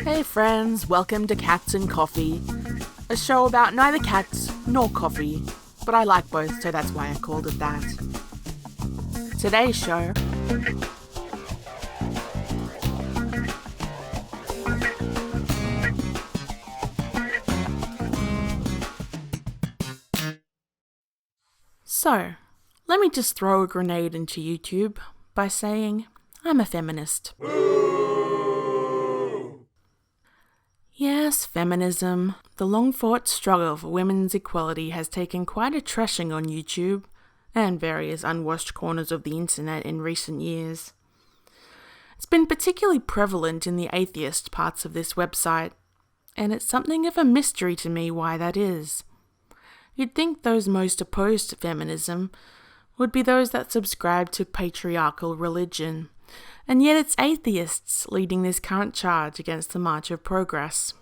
Hey friends, welcome to Cats and Coffee, a show about neither cats nor coffee, but I like both, so that's why I called it that. Today's show... So, let me just throw a grenade into YouTube by saying I'm a feminist. Yes, feminism, the long-fought struggle for women's equality, has taken quite a trashing on YouTube and various unwashed corners of the internet in recent years. It's been particularly prevalent in the atheist parts of this website, and it's something of a mystery to me why that is. You'd think those most opposed to feminism would be those that subscribe to patriarchal religion, and yet it's atheists leading this current charge against the march of progress.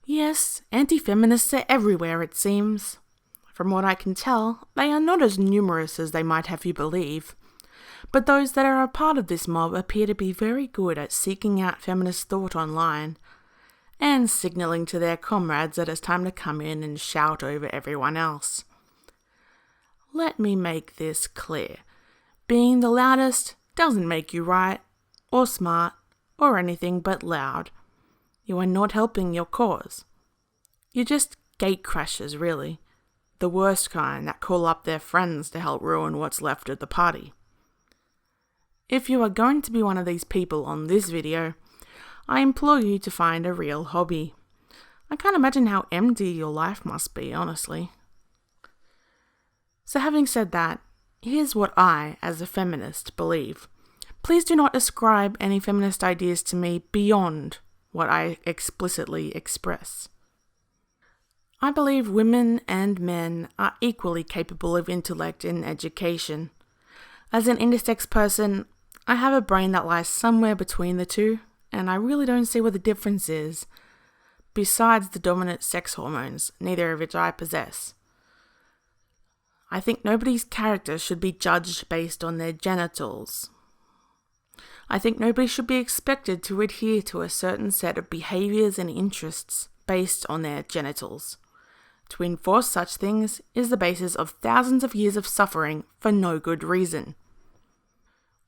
Yes, anti-feminists are everywhere, it seems. From what I can tell, they are not as numerous as they might have you believe, but those that are a part of this mob appear to be very good at seeking out feminist thought online, and signalling to their comrades that it's time to come in and shout over everyone else. Let me make this clear. Being the loudest doesn't make you right, or smart, or anything but loud. You are not helping your cause. You're just gatecrashers, really. The worst kind that call up their friends to help ruin what's left of the party. If you are going to be one of these people on this video, I implore you to find a real hobby. I can't imagine how empty your life must be, honestly. So having said that, here's what I, as a feminist, believe. Please do not ascribe any feminist ideas to me beyond what I explicitly express. I believe women and men are equally capable of intellect and education. As an intersex person, I have a brain that lies somewhere between the two, and I really don't see what the difference is, besides the dominant sex hormones, neither of which I possess. I think nobody's character should be judged based on their genitals. I think nobody should be expected to adhere to a certain set of behaviours and interests based on their genitals. To enforce such things is the basis of thousands of years of suffering for no good reason.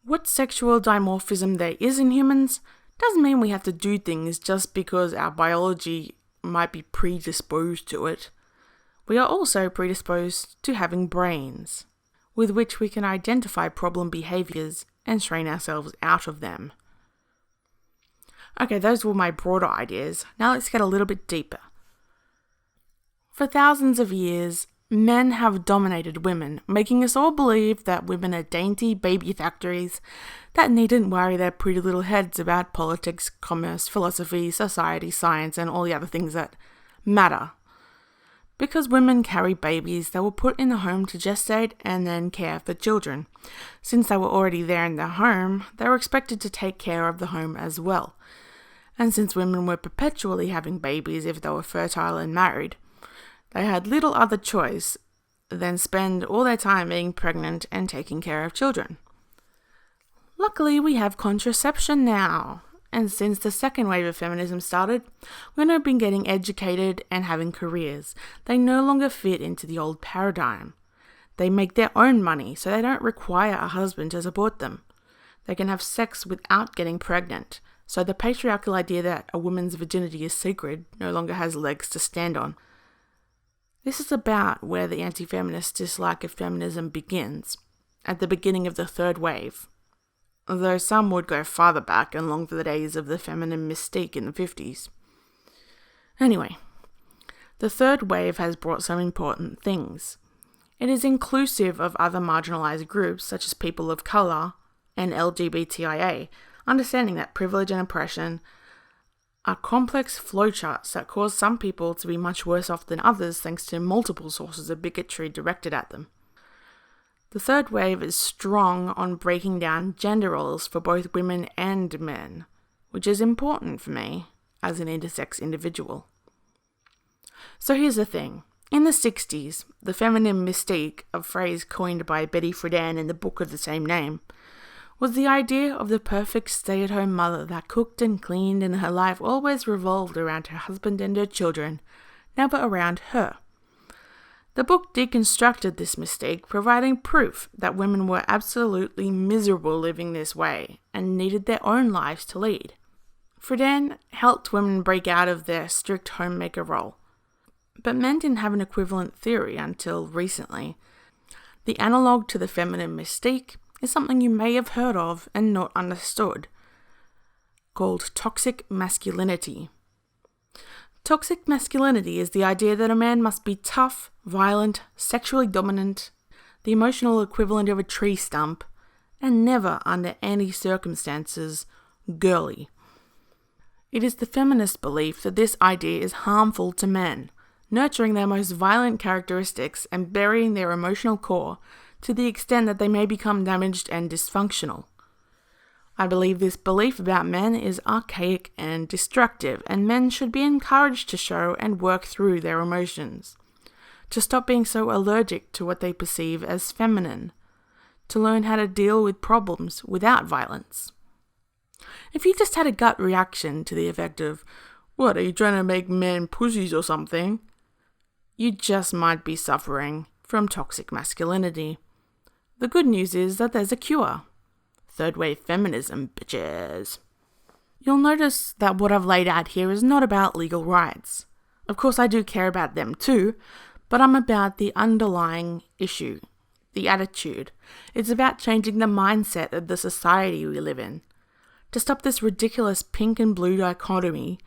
What sexual dimorphism there is in humans doesn't mean we have to do things just because our biology might be predisposed to it. We are also predisposed to having brains, with which we can identify problem behaviours and train ourselves out of them. Okay, those were my broader ideas. Now let's get a little bit deeper. For thousands of years, men have dominated women, making us all believe that women are dainty baby factories that needn't worry their pretty little heads about politics, commerce, philosophy, society, science, and all the other things that matter. Because women carry babies, they were put in the home to gestate and then care for children. Since they were already there in their home, they were expected to take care of the home as well. And since women were perpetually having babies if they were fertile and married, they had little other choice than spend all their time being pregnant and taking care of children. Luckily, we have contraception now. And since the second wave of feminism started, women have been getting educated and having careers. They no longer fit into the old paradigm. They make their own money, so they don't require a husband to support them. They can have sex without getting pregnant, so the patriarchal idea that a woman's virginity is sacred no longer has legs to stand on. This is about where the anti-feminist dislike of feminism begins, at the beginning of the third wave. Though some would go farther back and long for the days of the feminine mystique in the 50s. Anyway, the third wave has brought some important things. It is inclusive of other marginalised groups such as people of colour and LGBTIA, understanding that privilege and oppression are complex flowcharts that cause some people to be much worse off than others thanks to multiple sources of bigotry directed at them. The third wave is strong on breaking down gender roles for both women and men, which is important for me as an intersex individual. So here's the thing. In the 60s, the feminine mystique, a phrase coined by Betty Friedan in the book of the same name, was the idea of the perfect stay-at-home mother that cooked and cleaned and her life always revolved around her husband and her children, never around her. The book deconstructed this mistake, providing proof that women were absolutely miserable living this way and needed their own lives to lead. Friedan helped women break out of their strict homemaker role. But men didn't have an equivalent theory until recently. The analogue to the feminine mystique is something you may have heard of and not understood, called toxic masculinity. Toxic masculinity is the idea that a man must be tough, violent, sexually dominant, the emotional equivalent of a tree stump, and never, under any circumstances, girly. It is the feminist belief that this idea is harmful to men, nurturing their most violent characteristics and burying their emotional core to the extent that they may become damaged and dysfunctional. I believe this belief about men is archaic and destructive, and men should be encouraged to show and work through their emotions, to stop being so allergic to what they perceive as feminine, to learn how to deal with problems without violence. If you just had a gut reaction to the effect of, "What, are you trying to make men pussies or something?" you just might be suffering from toxic masculinity. The good news is that there's a cure. Third wave feminism, bitches. You'll notice that what I've laid out here is not about legal rights. Of course I do care about them too, but I'm about the underlying issue, the attitude. It's about changing the mindset of the society we live in, to stop this ridiculous pink and blue dichotomy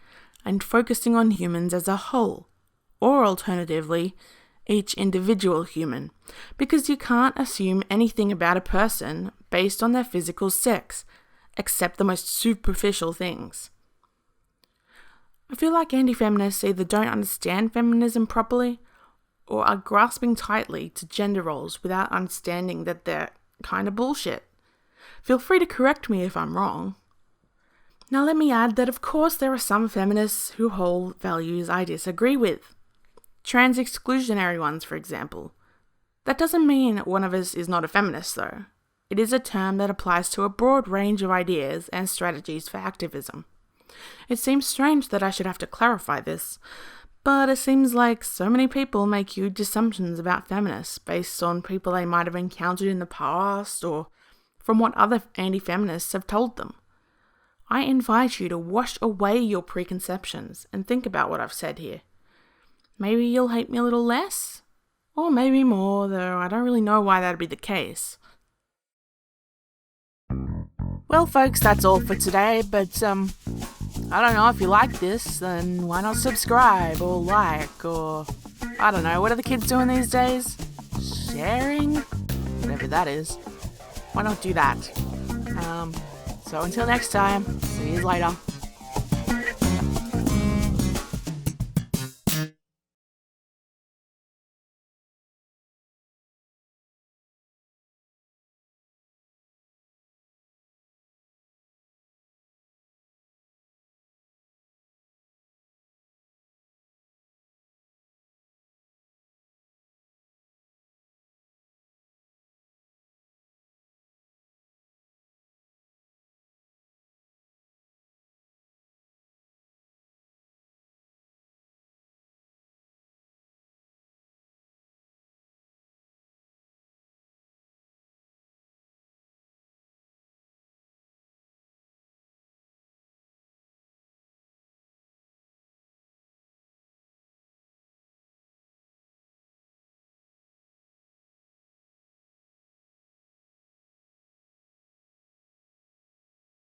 and focusing on humans as a whole, or alternatively, each individual human, because you can't assume anything about a person based on their physical sex, except the most superficial things. I feel like anti-feminists either don't understand feminism properly, or are grasping tightly to gender roles without understanding that they're kind of bullshit. Feel free to correct me if I'm wrong. Now let me add that of course there are some feminists who hold values I disagree with. Trans exclusionary ones, for example. That doesn't mean one of us is not a feminist, though. It is a term that applies to a broad range of ideas and strategies for activism. It seems strange that I should have to clarify this, but it seems like so many people make huge assumptions about feminists based on people they might have encountered in the past or from what other anti-feminists have told them. I invite you to wash away your preconceptions and think about what I've said here. Maybe you'll hate me a little less, or maybe more, though I don't really know why that'd be the case. Well, folks, that's all for today, but I don't know, if you like this, then why not subscribe or like, or I don't know, what are the kids doing these days? Sharing? Whatever that is. Why not do that? So until next time, see you later.